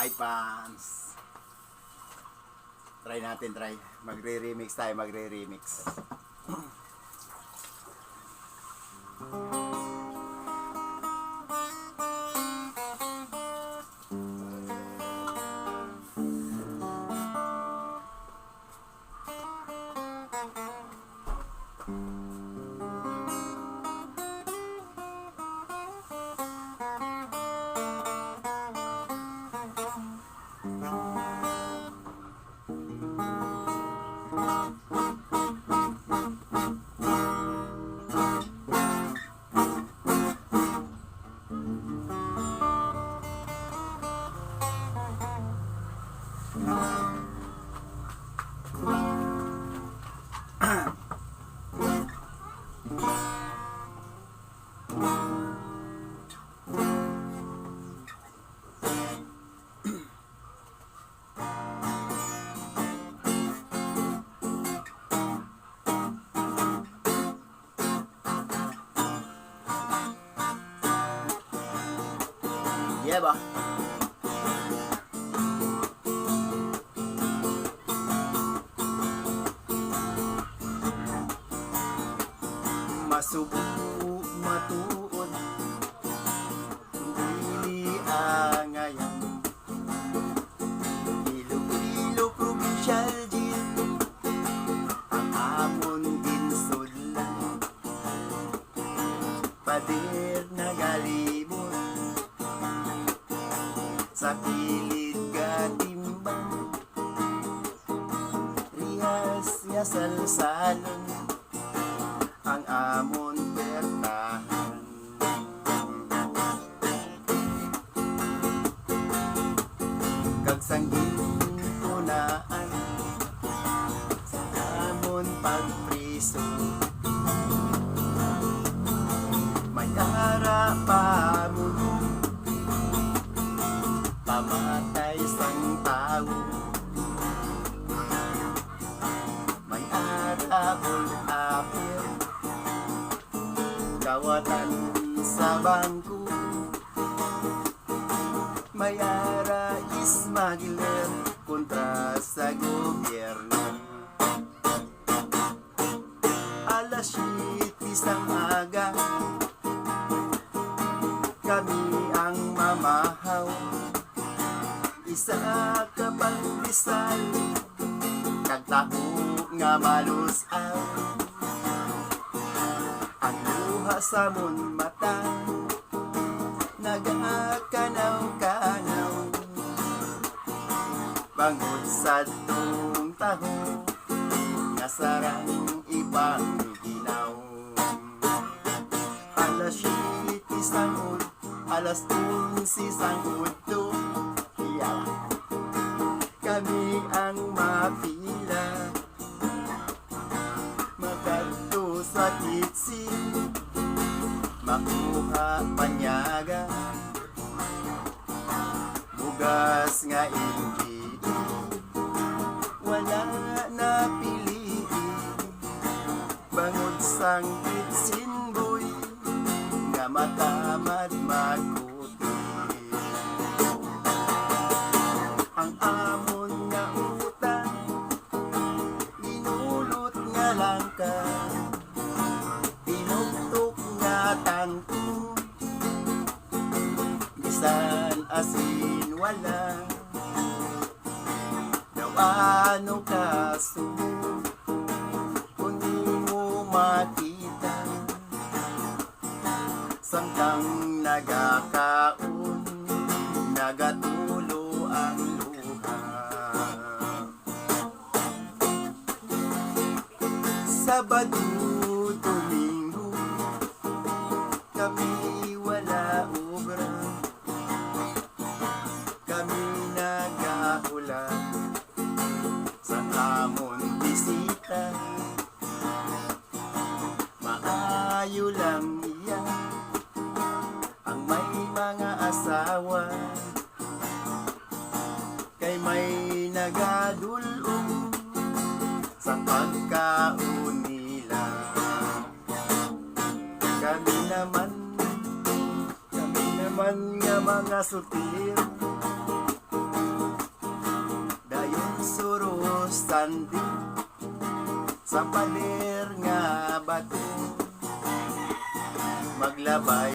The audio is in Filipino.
my fans. Try natin, try. Magre-remix tayo, magre-remix. Yeah ba? Masubo, matuod, hindi ngayon. Ilog-ilog, provincial din, ang amon din sudlan. Pader na galibot, sa pilit gatimbang, rihas ya salsalon, ang amon bertahan. Kagsangging tunaan sa amon pagpriso, may harapan mo pamatay sang tao, may arabol apir, kawatan sa bangko, may ara ismagler kontra sa gobyerno. Alas 7 sang aga, kami ang mamahaw, isa ka pang bisal, kagtao nga malusaw, ang luha sa mon mata, nagakanaw-kanaw, bangod sa tong taho, nga sarang ibang ginaw. Alas 7 sangod, alas 11 sangod to, kami ang mapila, makadto sa kitsi, makuha panyaga, bugas nga inggi, wala na pili, bangod sang kitsin boy, nga matamad magkuti. Ang amon nga utang, ginulot nga langka, pinugtok nga tangko, bisan asin wala, daw ano kaso, kung di mo makita, samtang nagakaon, nagatulo ang luha. Sabado, Domingo, kami wala obra, kami nagaulan sa amon bisita, maayo lang iyan ang may mga asawa, kay may nagadulong sa pagkaon nila. Kami naman nga mga sutir, sandi sa pader nga bato maglabay